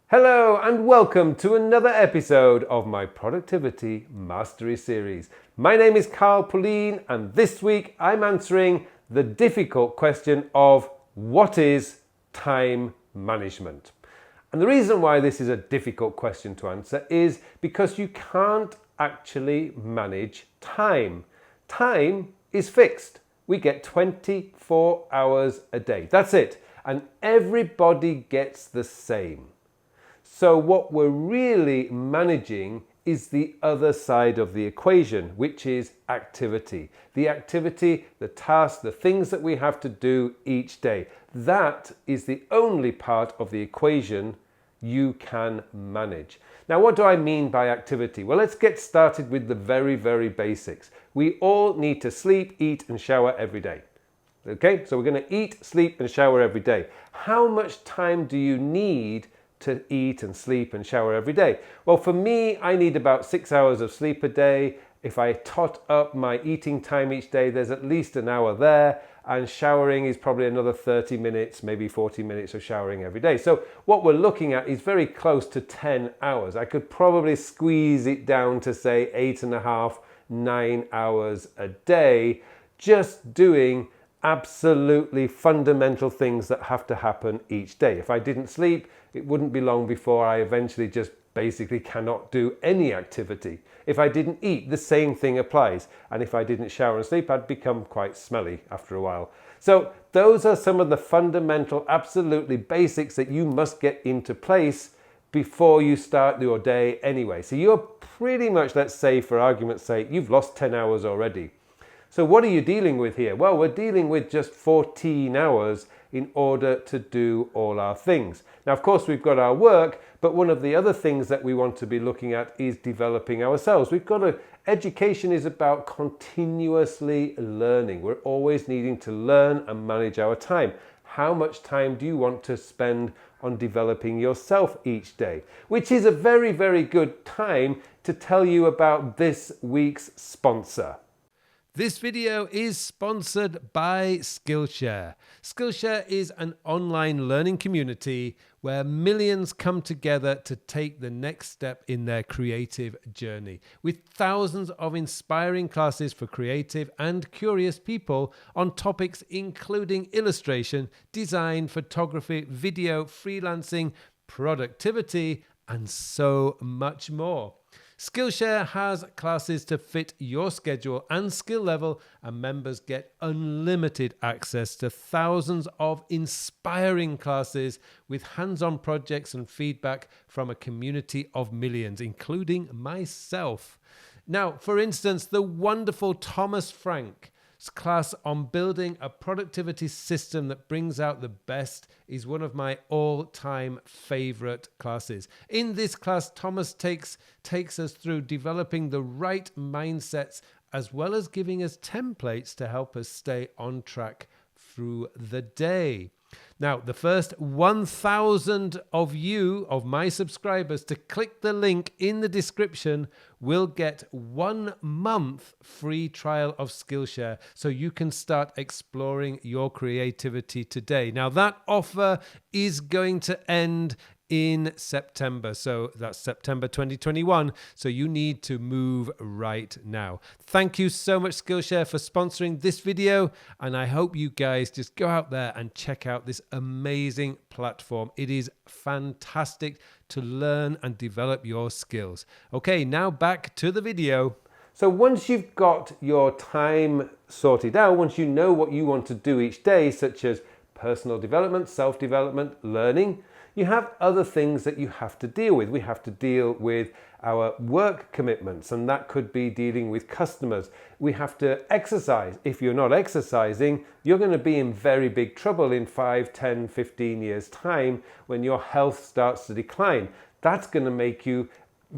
Hello and welcome to another episode of my Productivity Mastery Series. My name is Carl Pullein and this week I'm answering the difficult question of what is time management? And the reason why this is a difficult question to answer is because you can't actually manage time. Time is fixed. We get 24 hours a day. That's it. And everybody gets the same. So what we're really managing is the other side of the equation, which is activity. The activity, the task, the things that we have to do each day. That is the only part of the equation you can manage. Now, what do I mean by activity? Well, let's get started with the very, very basics. We all need to sleep, eat, and shower every day. Okay, so we're going to eat, sleep, and shower every day. How much time do you need to eat and sleep and shower every day? Well, for me, I need about 6 hours of sleep a day. If I tot up my eating time each day, there's at least an hour there, and showering is probably another 30 minutes, maybe 40 minutes of showering every day. So what we're looking at is very close to 10 hours. I could probably squeeze it down to say 8.5, 9 hours a day, just doing absolutely fundamental things that have to happen each day. If I didn't sleep, it wouldn't be long before I eventually just basically cannot do any activity. If I didn't eat, the same thing applies. And if I didn't shower and sleep, I'd become quite smelly after a while. So those are some of the fundamental, absolutely basics that you must get into place before you start your day anyway. So you're pretty much, let's say for argument's sake, you've lost 10 hours already. So what are you dealing with here? Well, we're dealing with just 14 hours in order to do all our things. Now, of course, we've got our work, but one of the other things that we want to be looking at is developing ourselves. Education is about continuously learning. We're always needing to learn and manage our time. How much time do you want to spend on developing yourself each day? Which is a very, very good time to tell you about this week's sponsor. This video is sponsored by Skillshare. Skillshare is an online learning community where millions come together to take the next step in their creative journey. With thousands of inspiring classes for creative and curious people on topics including illustration, design, photography, video, freelancing, productivity, and so much more. Skillshare has classes to fit your schedule and skill level, and members get unlimited access to thousands of inspiring classes with hands-on projects and feedback from a community of millions, including myself. Now, for instance, the wonderful Thomas Frank's class on building a productivity system that brings out the best is one of my all-time favorite classes. In this class, Thomas takes us through developing the right mindsets as well as giving us templates to help us stay on track through the day. Now, the first 1,000 of my subscribers to click the link in the description will get 1 month free trial of Skillshare so you can start exploring your creativity today. Now, that offer is going to end in September. So that's September 2021. So you need to move right now. Thank you so much, Skillshare, for sponsoring this video. And I hope you guys just go out there and check out this amazing platform. It is fantastic to learn and develop your skills. Okay, now back to the video. So once you've got your time sorted out, once you know what you want to do each day, such as personal development, self-development, learning, you have other things that you have to deal with. We have to deal with our work commitments, and that could be dealing with customers. We have to exercise. If you're not exercising, you're going to be in very big trouble in 5, 10, 15 years' time when your health starts to decline. That's going to make you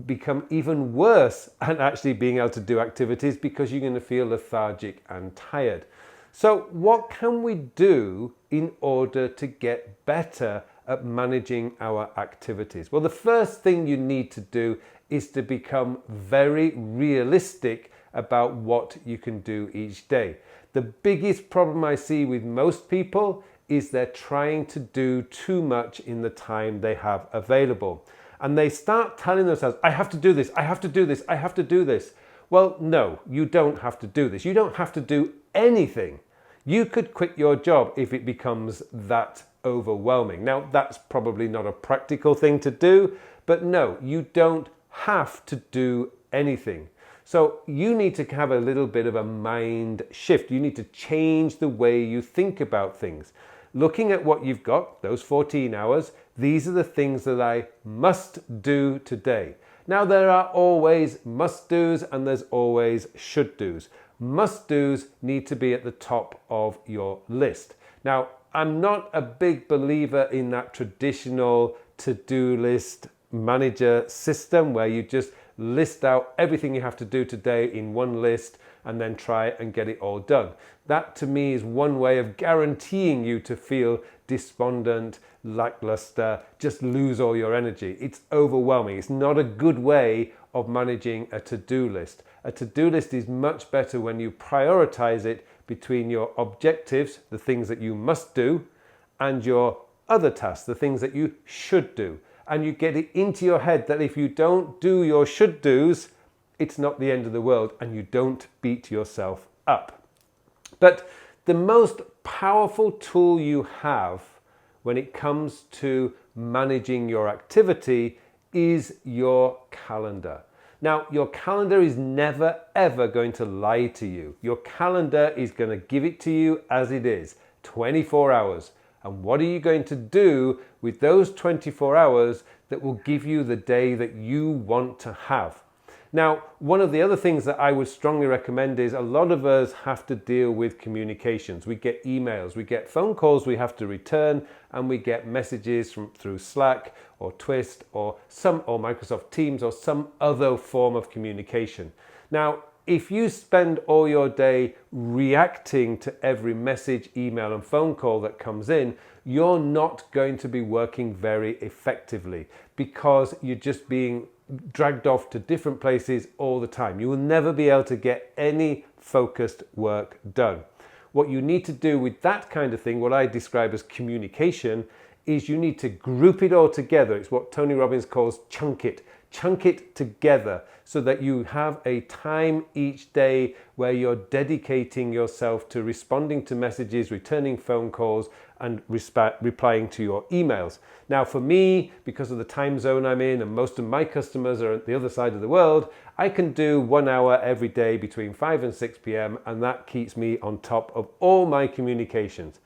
become even worse at actually being able to do activities because you're going to feel lethargic and tired. So what can we do in order to get better at managing our activities? Well, the first thing you need to do is to become very realistic about what you can do each day. The biggest problem I see with most people is they're trying to do too much in the time they have available. And they start telling themselves, I have to do this, I have to do this, I have to do this. Well, no, you don't have to do this. You don't have to do anything. You could quit your job if it becomes that overwhelming. Now, that's probably not a practical thing to do, but no, you don't have to do anything. So you need to have a little bit of a mind shift. You need to change the way you think about things. Looking at what you've got, those 14 hours, these are the things that I must do today. Now, there are always must-dos and there's always should-dos. Must-dos need to be at the top of your list. Now, I'm not a big believer in that traditional to-do list manager system where you just list out everything you have to do today in one list and then try and get it all done. That to me is one way of guaranteeing you to feel despondent, lackluster, just lose all your energy. It's overwhelming. It's not a good way of managing a to-do list. A to-do list is much better when you prioritize it between your objectives, the things that you must do, and your other tasks, the things that you should do. And you get it into your head that if you don't do your should do's, it's not the end of the world and you don't beat yourself up. But the most powerful tool you have when it comes to managing your activity is your calendar. Now, your calendar is never ever going to lie to you. Your calendar is going to give it to you as it is, 24 hours. And what are you going to do with those 24 hours that will give you the day that you want to have? Now, one of the other things that I would strongly recommend is a lot of us have to deal with communications. We get emails, we get phone calls we have to return, and we get messages through Slack or Twist or Microsoft Teams or some other form of communication. Now, if you spend all your day reacting to every message, email, and phone call that comes in, you're not going to be working very effectively because you're just being dragged off to different places all the time. You will never be able to get any focused work done. What you need to do with that kind of thing, what I describe as communication, is you need to group it all together. It's what Tony Robbins calls chunk it. Chunk it together so that you have a time each day where you're dedicating yourself to responding to messages, returning phone calls, and replying to your emails. Now, for me, because of the time zone I'm in and most of my customers are at the other side of the world, I can do 1 hour every day between 5 and 6 p.m. and that keeps me on top of all my communications.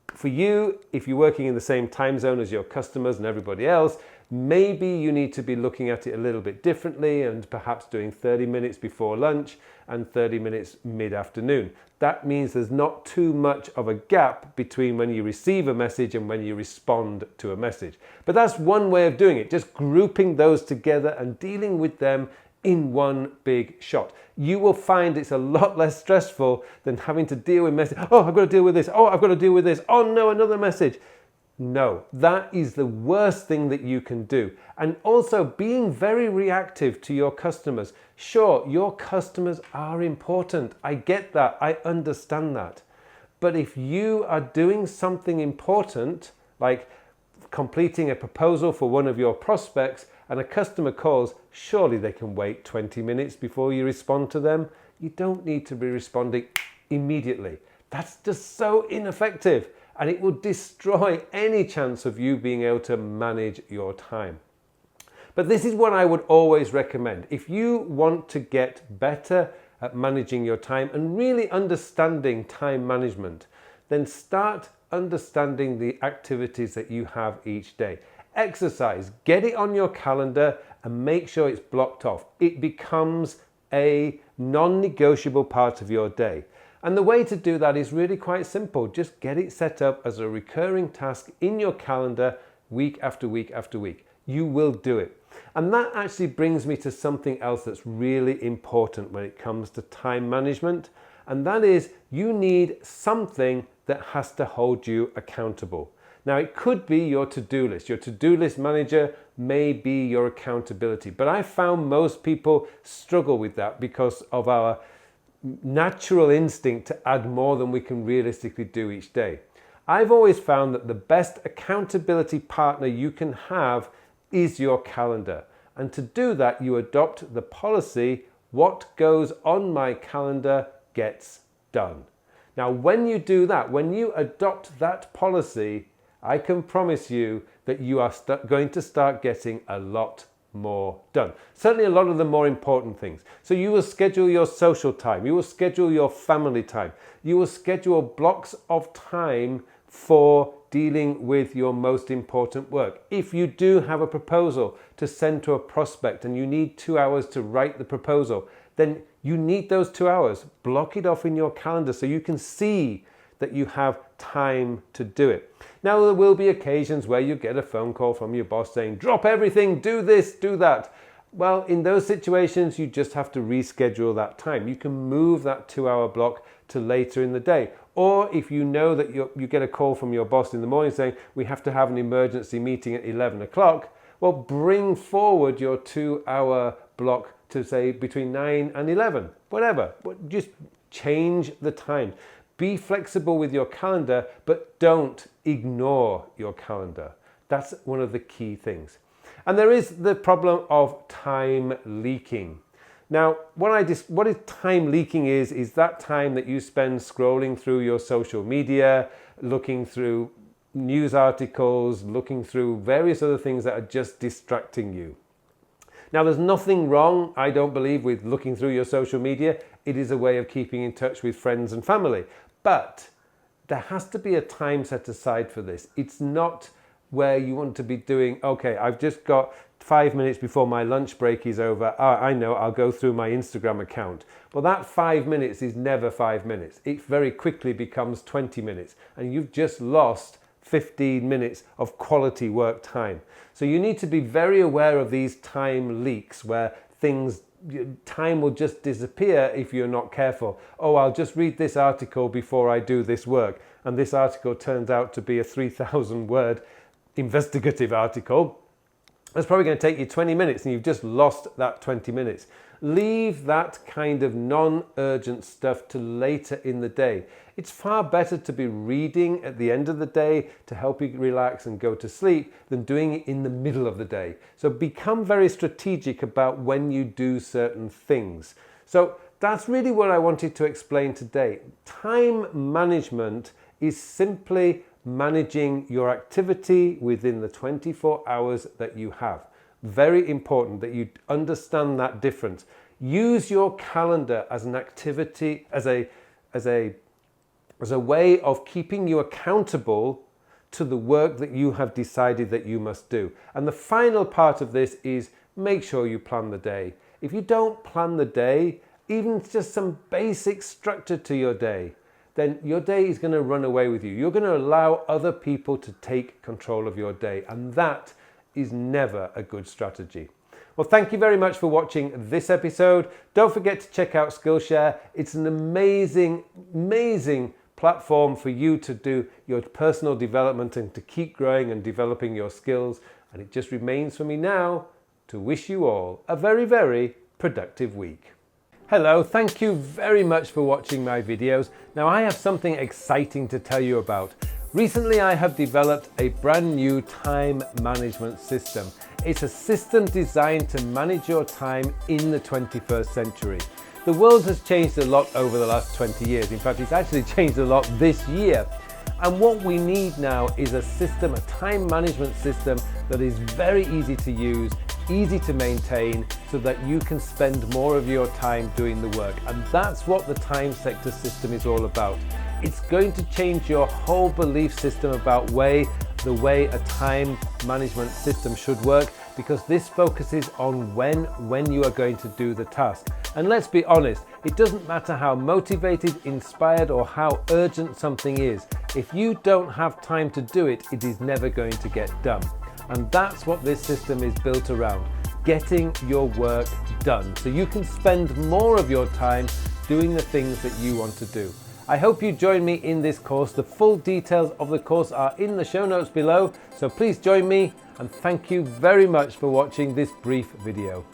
For you, if you're working in the same time zone as your customers and everybody else, maybe you need to be looking at it a little bit differently and perhaps doing 30 minutes before lunch and 30 minutes mid-afternoon. That means there's not too much of a gap between when you receive a message and when you respond to a message. But that's one way of doing it, just grouping those together and dealing with them in one big shot. You will find it's a lot less stressful than having to deal with messages. Oh, I've got to deal with this. Oh, I've got to deal with this. Oh no, another message. No, that is the worst thing that you can do. And also being very reactive to your customers. Sure, your customers are important. I get that. I understand that. But if you are doing something important, like completing a proposal for one of your prospects, and a customer calls, surely they can wait 20 minutes before you respond to them. You don't need to be responding immediately. That's just so ineffective. And it will destroy any chance of you being able to manage your time. But this is what I would always recommend. If you want to get better at managing your time and really understanding time management, then start understanding the activities that you have each day. Exercise, get it on your calendar and make sure it's blocked off. It becomes a non-negotiable part of your day. And the way to do that is really quite simple. Just get it set up as a recurring task in your calendar week after week after week. You will do it. And that actually brings me to something else that's really important when it comes to time management. And that is you need something that has to hold you accountable. Now, it could be your to-do list. Your to-do list manager may be your accountability. But I found most people struggle with that because of our natural instinct to add more than we can realistically do each day. I've always found that the best accountability partner you can have is your calendar. And to do that, you adopt the policy, what goes on my calendar gets done. Now, when you do that, when you adopt that policy, I can promise you that you are going to start getting a lot more done. Certainly a lot of the more important things. So you will schedule your social time, you will schedule your family time, you will schedule blocks of time for dealing with your most important work. If you do have a proposal to send to a prospect and you need 2 hours to write the proposal, then you need those 2 hours. Block it off in your calendar so you can see that you have time to do it. Now, there will be occasions where you get a phone call from your boss saying, drop everything, do this, do that. Well, in those situations, you just have to reschedule that time. You can move that 2-hour block to later in the day. Or if you know that you get a call from your boss in the morning saying, we have to have an emergency meeting at 11 o'clock, well, bring forward your 2-hour block to say between 9 and 11, whatever. Just change the time. Be flexible with your calendar, but don't ignore your calendar. That's one of the key things. And there is the problem of time leaking. Now, what is time leaking is that time that you spend scrolling through your social media, looking through news articles, looking through various other things that are just distracting you. Now, there's nothing wrong, I don't believe, with looking through your social media. It is a way of keeping in touch with friends and family. But there has to be a time set aside for this. It's not where you want to be doing, okay, I've just got 5 minutes before my lunch break is over. Oh, I know, I'll go through my Instagram account. Well, that 5 minutes is never 5 minutes. It very quickly becomes 20 minutes and you've just lost 15 minutes of quality work time. So you need to be very aware of these time leaks where time will just disappear if you're not careful. Oh, I'll just read this article before I do this work. And this article turns out to be a 3,000 word investigative article. That's probably going to take you 20 minutes and you've just lost that 20 minutes. Leave that kind of non-urgent stuff to later in the day. It's far better to be reading at the end of the day to help you relax and go to sleep than doing it in the middle of the day. So become very strategic about when you do certain things. So that's really what I wanted to explain today. Time management is simply managing your activity within the 24 hours that you have. Very important that you understand that difference. Use your calendar as an activity, as a way of keeping you accountable to the work that you have decided that you must do. And the final part of this is make sure you plan the day. If you don't plan the day, even just some basic structure to your day, then your day is going to run away with you. You're going to allow other people to take control of your day, and that is never a good strategy. Well, thank you very much for watching this episode. Don't forget to check out Skillshare. It's an amazing platform for you to do your personal development and to keep growing and developing your skills. And it just remains for me now to wish you all a very, very productive week. Hello, thank you very much for watching my videos. Now I have something exciting to tell you about. Recently I have developed a brand new time management system. It's a system designed to manage your time in the 21st century. The world has changed a lot over the last 20 years. In fact, it's actually changed a lot this year. And what we need now is a system, a time management system that is very easy to use, easy to maintain, so that you can spend more of your time doing the work. And that's what the time sector system is all about. It's going to change your whole belief system about the way a time management system should work, because this focuses on when you are going to do the task. And let's be honest, it doesn't matter how motivated, inspired, or how urgent something is. If you don't have time to do it, it is never going to get done. And that's what this system is built around, getting your work done so you can spend more of your time doing the things that you want to do. I hope you join me in this course. The full details of the course are in the show notes below, so please join me, and thank you very much for watching this brief video.